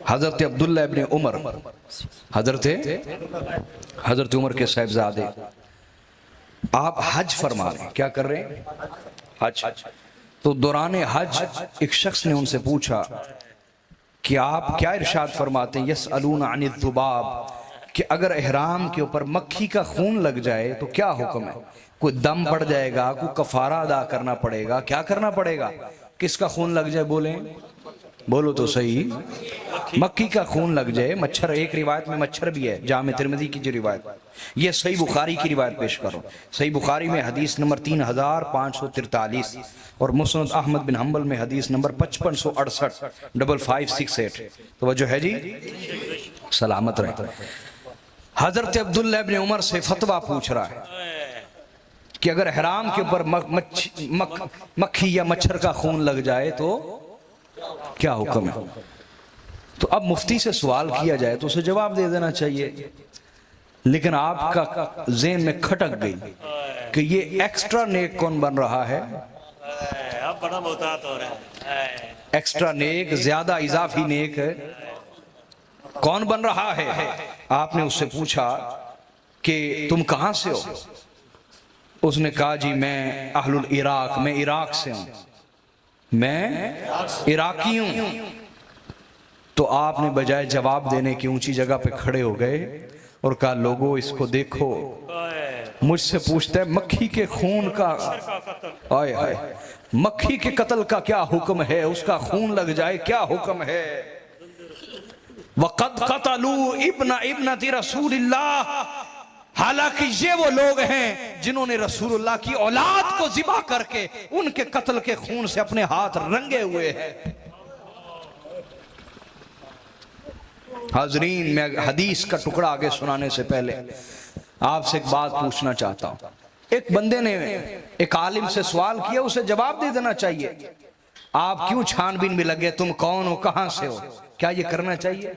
हजरत अब्दुल्ला इब्ने उमर, हजरत उमर के साहिबजादे, आप हज फरमा रहे हैं, क्या कर रहे हैं? हज। तो दौरान हज एक शख्स ने उनसे पूछा कि आप क्या इरशाद फरमाते हैं, यसअलूना अनिल ज़ुबाब, कि अगर इहराम के ऊपर मक्खी का खून लग जाए तो क्या हुक्म है? कोई दम पड़ जाएगा, कोई कफारा अदा करना पड़ेगा, क्या करना पड़ेगा? किसका खून लग जाए? बोलो तो सही। मक्खी का खून लग जाए, मच्छर, एक रिवायत में मच्छर भी है, जामे तिरमिज़ी की जो रिवायत, ये सही बुखारी की रिवायत पेश करो। सही बुखारी में हदीस नंबर 3543 और मुस्नद अहमद बिन हम्बल में हदीस नंबर 5568 5568। तो वजह है जी, सलामत रहे। हजरत अब्दुल्ला इब्ने उमर से फतवा पूछ रहा है कि अगर हराम के ऊपर मक्खी या मच्छर का खून लग जाए तो क्या हुक्म है? तो अब मुफ्ती से सवाल किया जाए तो उसे जवाब दे देना चाहिए, लेकिन आपका ज़हन में खटक गई कि ये एक्स्ट्रा नेक कौन बन रहा है? अब बड़ा मोहतात हो रहा है। एक्स्ट्रा नेक, ज्यादा इजाफी नेक कौन बन रहा है? आपने उससे पूछा कि तुम कहां से हो? उसने कहा जी मैं अहलुल इराक, मैं इराक से हूं, मैं इराकी हूं। तो आपने बजाय जवाब देने की ऊंची जगह पे खड़े हो गए और कहा लोगों इसको देखो, मुझसे पूछता है मक्खी के खून का, आए हाय, मक्खी के कत्ल का क्या हुक्म है? उसका खून लग जाए क्या हुक्म है? वक़द क़तलू इब्नती रसूलिल्लाह, हालांकि ये वो लोग हैं जिन्होंने रसूलुल्लाह की औलाद को ज़िबा करके उनके कत्ल के खून से अपने हाथ रंगे हुए हैं। हाजरीन, मैं हदीस का टुकड़ा आगे सुनाने से पहले आपसे एक बात पूछना चाहता हूं। एक बंदे ने एक आलिम से सवाल किया, उसे जवाब दे देना चाहिए। आप क्यों छानबीन में लगे, तुम कौन हो, कहां से हो? क्या ये करना चाहिए?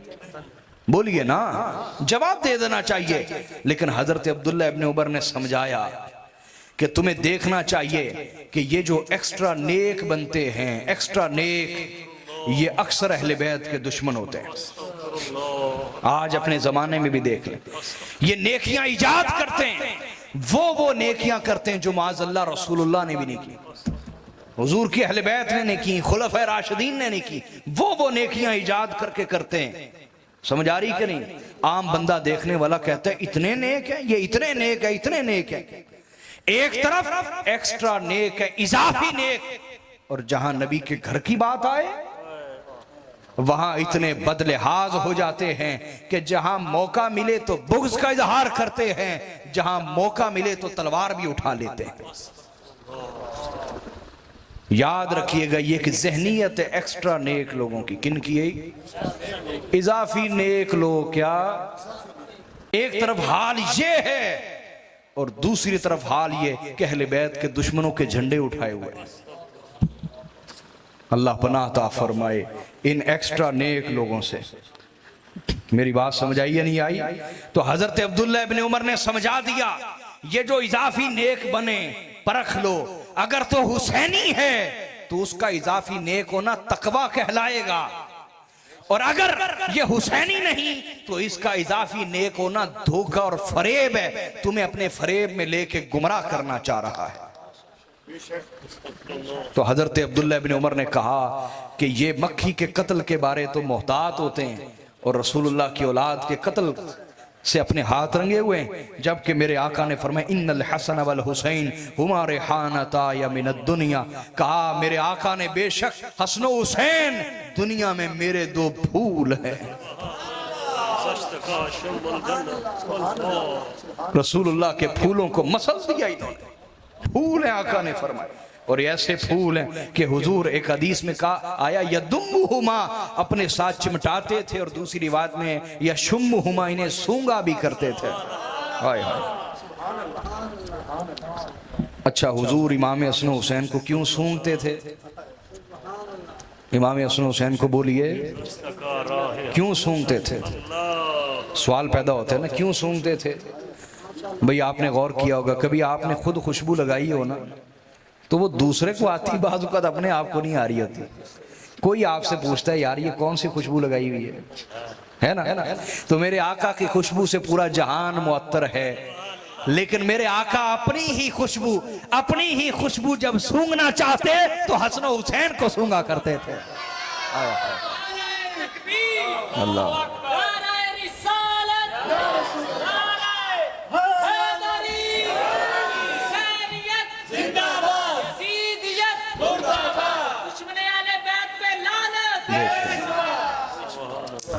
बोलिए ना, जवाब दे देना चाहिए। लेकिन हजरत अब्दुल्ला इब्ने उमर ने समझाया कि तुम्हें देखना चाहिए कि ये जो एक्स्ट्रा नेक बनते हैं, एक्स्ट्रा नेक, ये अक्सर अहले बैत के दुश्मन होते हैं। आज अपने जमाने में भी देख लें, ये नेकियां इजाद करते हैं, वो नेकियां करते हैं जो माज़अल्लाह रसूलुल्लाह ने भी नहीं की, हुजूर की अहले बैत ने नहीं की, खुलफाए राशिदीन ने नहीं की, वो नेकियां इजाद करके करते हैं। समझ आ रही कि नहीं? आम बंदा देखने वाला कहता है इतने नेक है, ये इतने नेक है, इतने नेक है। एक तरफ एक्स्ट्रा नेक है, इजाफी नेक, और जहां नबी के घर की बात आए वहां इतने बदलिहाज हो जाते हैं कि जहां मौका मिले तो बुग़्ज़ का इजहार करते हैं, जहां मौका मिले तो तलवार भी उठा लेते हैं। याद रखिएगा, ये कि ज़हनियत है एक्स्ट्रा नेक लोगों की। किन की है? इजाफी नेक लोग। क्या एक तरफ हाल ये है और दूसरी तरफ हाल ये कि अहले बैत के दुश्मनों के झंडे उठाए हुए हैं। अल्लाह पनाह अता फरमाए इन एक्स्ट्रा नेक लोगों से। मेरी बात समझ आई या नहीं आई? तो हजरत अब्दुल्ला इब्ने उमर ने समझा दिया, ये जो इजाफी नेक बने परख लो, अगर तो हुसैनी है तो उसका इजाफी नेक होना तकवा कहलाएगा, और अगर ये हुसैनी नहीं तो इसका इजाफी नेक होना धोखा और फरेब है, तुम्हें अपने फरेब में लेके गुमराह करना चाह रहा है। तो हजरत अब्दुल्ला इब्ने उमर ने कहा कि ये मक्खी के कत्ल के बारे तो मोहतात होते हैं और रसूलुल्लाह की औलाद के कत्ल से अपने हाथ रंगे हुए हैं, जबकि मेरे आका ने फरमाया इन्नल हसन वल हुसैन हुमा रिहानता या मिनद दुनिया। कहा मेरे आका ने बेशक हसन व हुसैन दुनिया में मेरे दो फूल हैं। रसूलुल्लाह के फूलों को मसल दिया इन्होंने, फूल है आका ने फरमाया, और ऐसे फूल हैं कि हुजूर एक हदीस में कहा आया यदुम्मुहुमा, अपने साथ चिमटाते थे, और दूसरी रिवायत में यशुम्मुहुमा, इन्हें सूंगा भी करते थे। हाय हाय। अच्छा, हुजूर इमाम हसन हुसैन को क्यों सूंघते थे? इमाम हसन हुसैन को बोलिए क्यों सूंघते थे? सवाल पैदा होता है ना, क्यों सूंघते थे? भाई आपने गौर किया होगा, कभी आपने खुद खुशबू लगाई हो ना, तो वो दूसरे को आती, बाज़ औक़ात अपने आप को नहीं आ रही होती। कोई आपसे पूछता है यार ये कौन सी खुशबू लगाई हुई है ना? तो मेरे आका की खुशबू से पूरा जहान मुअत्तर है। लेकिन मेरे आका अपनी ही खुशबू जब सूंघना चाहते तो हसन हुसैन को सूंघा करते थे। अल्लाह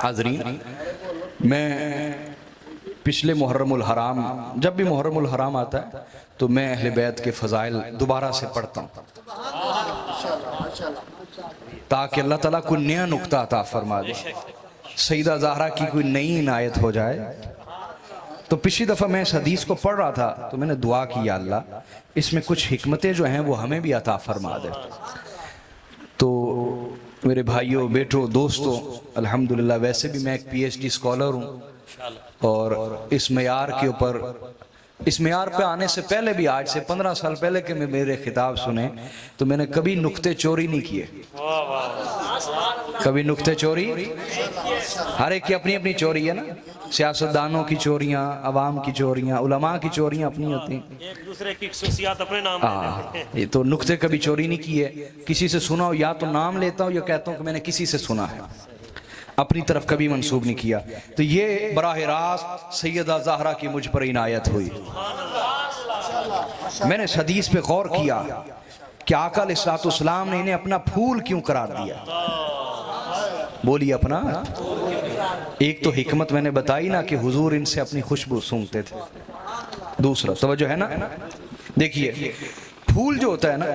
हाज़रीन, मैं पिछले मुहर्रमुल हराम, जब भी मुहर्रमुल हराम आता है तो मैं अहले बैत के फ़ज़ाइल दोबारा से पढ़ता हूँ ताकि अल्लाह ताला कोई नया नुक्ता अता फरमा दे, सईदा ज़हरा की कोई नई इनायत हो जाए। तो पिछली दफ़ा मैं इस हदीस को पढ़ रहा था तो मैंने दुआ की, या अल्लाह इसमें कुछ हिकमतें जो हैं वो हमें भी अता फरमा दे। तो मेरे भाइयों, बेटों, दोस्तों, अल्हम्दुलिल्लाह वैसे भी मैं एक PhD स्कॉलर हूँ और इस मयार के ऊपर, इस मयार पे आने से पहले भी, आज से 15 साल पहले के मेरे खिताब सुने तो मैंने कभी नुक्ते चोरी नहीं किए, कभी नुक्ते चोरी। हर एक की अपनी अपनी चोरी है ना, सियासतदानों की चोरियां, अवाम की चोरियां, उलमा की चोरियां अपनी होती हैं, एक दूसरे की खुसूसियात अपने नाम ये तो नुक्ते कभी चोरी नहीं किए। किसी से सुना हो या तो नाम लेता हूँ या कहता हूँ कि मैंने किसी से सुना है, अपनी तरफ कभी मंसूब नहीं किया। तो ये बराह रास्त सैयदा ज़हरा की मुझ पर इनायत हुई। मैंने इस हदीस पे गौर किया कि आका अलैहिस्सलाम ने इन्हें अपना फूल क्यों करार दिया। बोलिए अपना। एक तो हिकमत मैंने बताई ना कि हुजूर इनसे अपनी खुशबू सूंघते थे। दूसरा तवज्जो है ना, देखिए फूल जो होता है ना,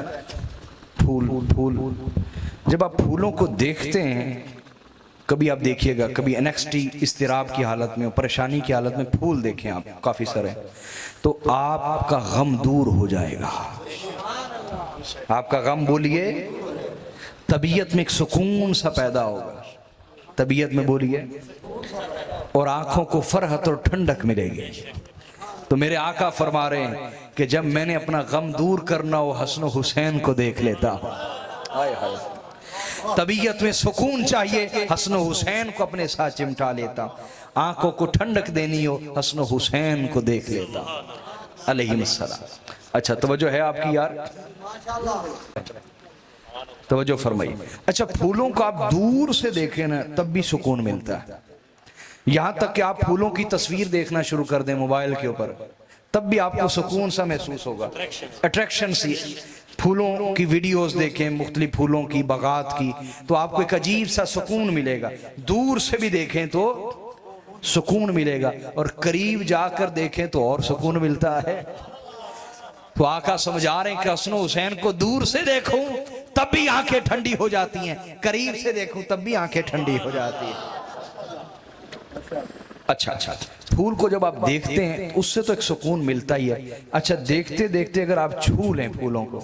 फूल जब आप फूलों को देखते हैं, कभी आप देखिएगा, कभी एनेक्सिटी इस्तिराब की हालत में, परेशानी की हालत में फूल देखें आप काफ़ी सारे, तो आपका गम दूर हो जाएगा। आपका गम, बोलिए, तबीयत में एक सुकून सा पैदा होगा, तबीयत में, बोलिए, और आंखों को फरहत और ठंडक मिलेगी। तो मेरे आका फरमा रहे हैं कि जब मैंने अपना गम दूर करना हो, हसन हुसैन को देख लेता। तबीयत में सुकून चाहिए, हसन हुसैन को अपने साथ चिमटा लेता। आंखों को ठंडक देनी हो, हसन हुसैन को देख लेता अलैहिस्सलाम। अच्छा तवज्जो है आपकी यार, तवज्जो फरमाइए। अच्छा, फूलों को आप दूर से देखें ना तब भी सुकून मिलता है। यहां तक कि आप फूलों की तस्वीर देखना शुरू कर दें मोबाइल के ऊपर, तब भी आपको सुकून सा महसूस होगा, अट्रैक्शन सी। फूलों की वीडियोस देखें, मुख्तलिफ फूलों की, बगात की, तो आपको एक अजीब सा सुकून मिलेगा। दूर से भी देखें तो सुकून मिलेगा और करीब जाकर देखें तो और सुकून मिलता है। तो आका समझा रहे हैं कि हसन हुसैन को दूर से देखूं तब भी आंखें ठंडी हो जाती हैं, करीब से देखूं तब भी आंखें ठंडी हो जाती हैं। अच्छा, फूल को जब आप देखते हैं उससे तो एक सुकून मिलता ही है। अच्छा, देखते देखते अगर आप छू लें फूलों को,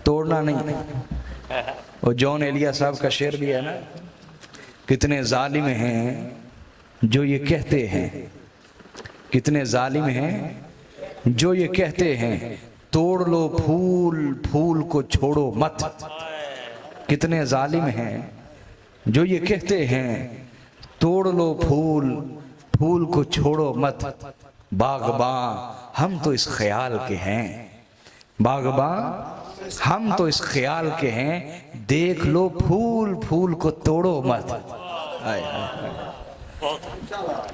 तोड़ना नहीं। और जॉन एलिया साहब का शेर भी है ना, कितने जालिम हैं जो ये कहते हैं, कितने जालिम हैं जो ये कहते हैं तोड़ लो फूल, फूल को छोड़ो मत। कितने जालिम हैं जो ये कहते हैं तोड़ लो फूल, फूल को छोड़ो मत। बागबां हम तो इस ख्याल के हैं, बागबां हम तो इस ख्याल के हैं, देख लो फूल, फूल को तोड़ो मत।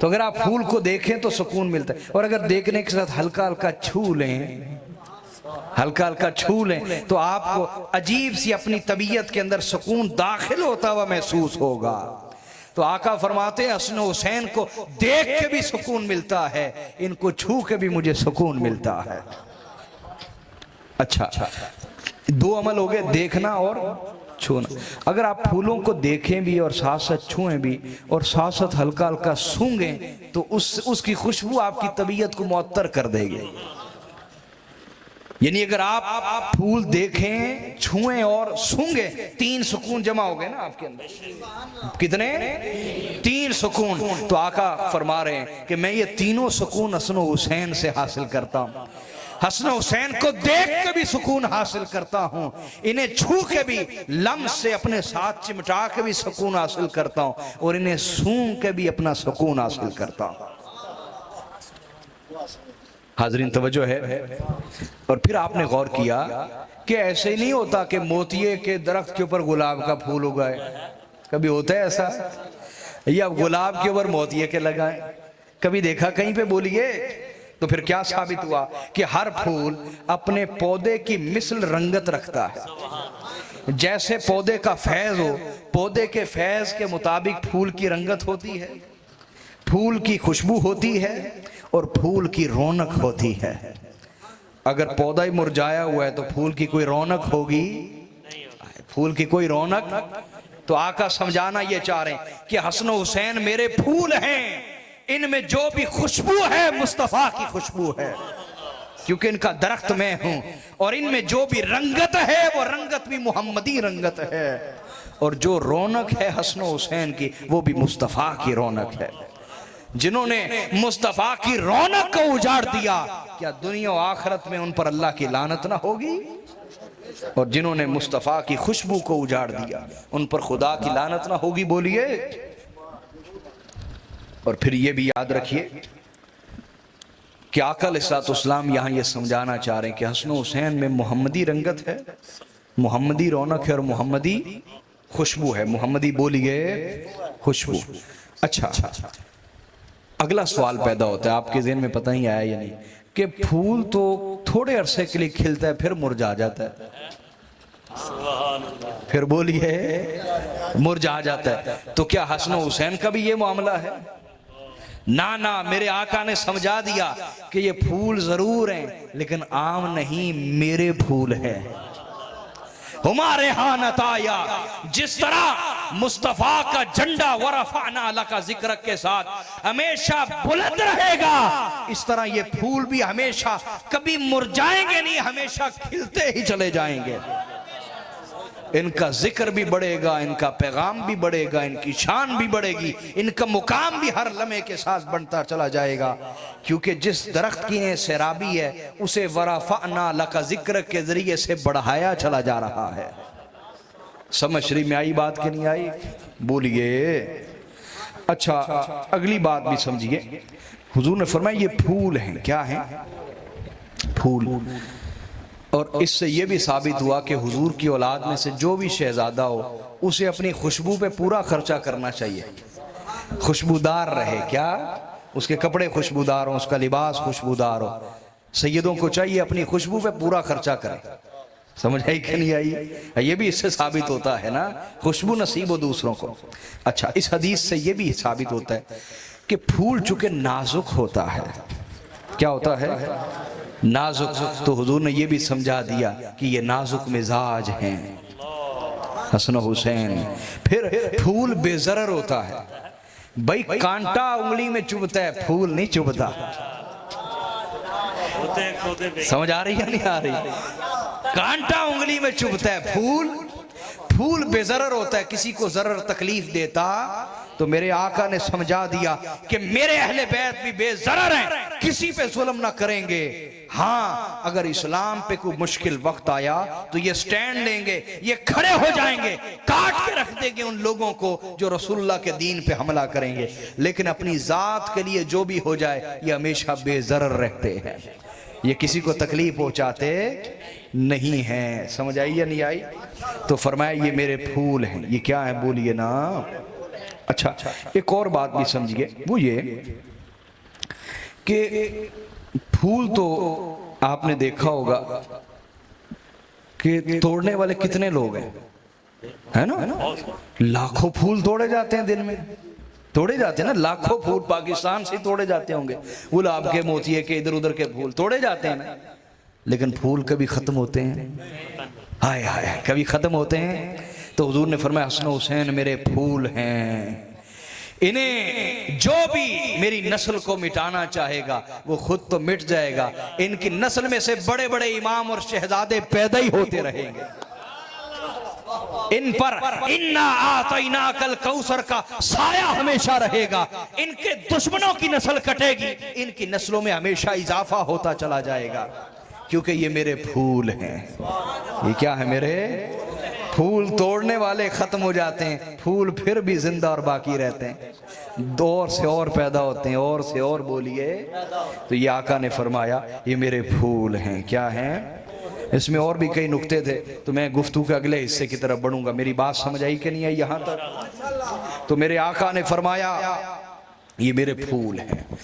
तो अगर आप फूल को देखें तो सुकून मिलता है, और अगर देखने के साथ हल्का हल्का छू लें, हल्का हल्का छू लें तो आपको अजीब सी अपनी तबीयत के अंदर सुकून दाखिल होता हुआ महसूस होगा। तो आका फरमाते हैं हसन हुसैन को देख के भी सुकून मिलता है, इनको छू के भी मुझे सुकून मिलता है। अच्छा, दो अमल हो गए, देखना और छूना। अगर आप फूलों को देखें भी और साथ साथ छुएं भी और साथ साथ हल्का हल्का सूंघें तो उसकी खुशबू आपकी तबीयत को मुअत्तर कर देगी। यानी अगर आप फूल देखें, छुएं और सूंघें, 3 सुकून जमा हो गए ना आपके अंदर। कितने? 3 सुकून। तो आका फरमा रहे हैं कि मैं ये तीनों सुकून हसन हुसैन से हासिल करता हूं। हसन हुसैन को देख के भी सुकून हासिल करता हूं, इन्हें छू के भी लम्स से अपने साथ चिमटा के भी सुकून हासिल करता हूं, और इन्हें सूंघ के भी अपना सुकून हासिल करता हूं। हाजरीन तवज्जो है। और फिर आपने गौर किया कि ऐसे ही नहीं होता कि मोतिये के दरख्त के ऊपर गुलाब का फूल उगाए, कभी होता है ऐसा, या गुलाब के ऊपर मोतिये के लगाए, कभी देखा कहीं पे? बोलिए। तो फिर क्या साबित हुआ कि हर फूल अपने पौधे की मिसल रंगत रखता है। जैसे पौधे का फैज हो, पौधे के फैज के मुताबिक फूल की रंगत होती है, फूल की खुशबू होती है, और फूल की रौनक होती है। अगर पौधा ही मुरझाया हुआ है तो फूल की कोई रौनक होगी? फूल की कोई रौनक। तो आका समझाना ये चाह रहे हैं कि हसन हुसैन मेरे फूल हैं, इनमें जो भी खुशबू है मुस्तफा की खुशबू है, क्योंकि इनका दरख्त मैं हूं, और इनमें जो भी रंगत है वो रंगत भी मुहम्मदी रंगत है, और जो रौनक है हसन हुसैन की वो भी मुस्तफा की रौनक है। जिन्होंने मुस्तफा की रौनक को उजाड़ दिया, क्या दुनिया और आखिरत में उन पर अल्लाह की लानत ना होगी? और जिन्होंने मुस्तफा की खुशबू को उजाड़ दिया, उन पर खुदा की लानत ना होगी? बोलिए। और फिर ये भी याद रखिए कि आका अलैहिस्सलाम यहाँ ये समझाना चाह रहे हैं कि हसन हुसैन में मोहम्मदी रंगत है, मोहम्मदी रौनक है, और मोहम्मदी खुशबू है। मोहम्मदी बोलिए खुशबू। अच्छा, अगला सवाल पैदा होता है, आपके ज़हन में पता ही आया या नहीं, कि फूल तो थोड़े अरसे के लिए खिलता है फिर मुरझा जाता है, फिर बोलिए मुरझा जाता है, तो क्या हसन हुसैन का भी ये मामला है? ना ना, मेरे आका ने समझा दिया कि ये फूल जरूर हैं लेकिन आम नहीं, मेरे फूल हैं। हमारे हान अताया, जिस तरह मुस्तफा का झंडा वरफाना अला का जिक्र के साथ हमेशा बुलंद रहेगा, इस तरह ये फूल भी हमेशा कभी मुरझाएंगे नहीं, हमेशा खिलते ही चले जाएंगे। इनका जिक्र भी बढ़ेगा, इनका पैगाम भी बढ़ेगा, इनकी शान भी बढ़ेगी, इनका मुकाम भी हर लम्हे के साथ बढ़ता चला जाएगा, क्योंकि जिस दरख्त की ने सैराबी है उसे वरफअना लका जिक्र के जरिए से बढ़ाया चला जा रहा है। समझ रही में आई बात कि नहीं आई? बोलिए। अच्छा, अगली बात भी समझिए। हुजूर ने फरमाया ये फूल हैं। क्या हैं? फूल। और इससे यह भी साबित हुआ कि हुजूर की औलाद में से जो भी शहजादा हो उसे अपनी खुशबू पे पूरा खर्चा करना चाहिए, खुशबूदार रहे। क्या? उसके कपड़े खुशबूदार हो, उसका लिबास खुशबूदार हो। सैयदों को चाहिए अपनी खुशबू पे पूरा खर्चा करें। समझ आई कि नहीं आई? ये भी इससे साबित होता है ना, खुशबू नसीब हो दूसरों को। अच्छा, इस हदीस से यह भी साबित होता है कि फूल चूंकि नाजुक होता है, क्या होता है? नाजुक। तो हुजूर ने यह भी समझा दिया कि ये नाजुक मिजाज हैं हसन हुसैन। फिर फूल बेजरर होता है। भाई कांटा उंगली में चुभता है, फूल नहीं चुभता। समझ आ रही है नहीं आ रही? कांटा उंगली में चुभता है, फूल बेजरर होता है, किसी को जरर तकलीफ देता। तो मेरे आका ने समझा दिया कि मेरे अहले बैत भी बेजरर हैं, किसी पे जुल्म ना करेंगे। हाँ, अगर इस्लाम पे कोई मुश्किल वक्त आया तो ये स्टैंड लेंगे, ये खड़े हो जाएंगे, काट के रख देंगे उन लोगों को जो रसूलुल्लाह के दीन पे हमला करेंगे। लेकिन अपनी जात के लिए जो भी हो जाए ये हमेशा बेजरर रहते हैं, ये किसी को तकलीफ पहुंचाते नहीं हैं। समझ आई या नहीं आई? तो फरमाया ये मेरे फूल हैं। ये क्या है? बोलिए ना। अच्छा, एक और बात भी समझिए, वो ये कि फूल तो आपने देखा होगा कि तोड़ने वाले कितने लोग हैं, है ना? लाखों फूल तोड़े जाते हैं, दिन में तोड़े जाते हैं ना, लाखों फूल पाकिस्तान से तोड़े जाते होंगे, गुलाब के, मोतिये के, इधर उधर के फूल तोड़े जाते हैं ना। लेकिन फूल कभी खत्म होते हैं? हाय हाय, कभी खत्म होते हैं? तो हुजूर ने फरमाया हसन हुसैन मेरे फूल हैं, इन्हें जो भी मेरी नस्ल को मिटाना चाहेगा वो खुद तो मिट जाएगा, इनकी नस्ल में से बड़े बड़े इमाम और शहजादे पैदा ही होते रहेंगे। इन पर इन्ना आतैना कल कौसर का साया हमेशा रहेगा। इनके दुश्मनों की नस्ल कटेगी, इनकी नस्लों में हमेशा इजाफा होता चला जाएगा। क्योंकि ये मेरे फूल हैं। ये क्या है? मेरे फूल। तोड़ने वाले खत्म हो जाते हैं, फूल फिर भी जिंदा और बाकी रहते हैं, और से और पैदा होते हैं, और से और बोलिए। तो ये आका ने फरमाया ये मेरे फूल हैं। क्या हैं? इसमें और भी कई नुक्ते थे, तो मैं गुफ्तगू के अगले हिस्से की तरफ बढ़ूंगा। मेरी बात समझ आई कि नहीं आई यहां तक? तो मेरे आका ने फरमाया ये मेरे फूल हैं।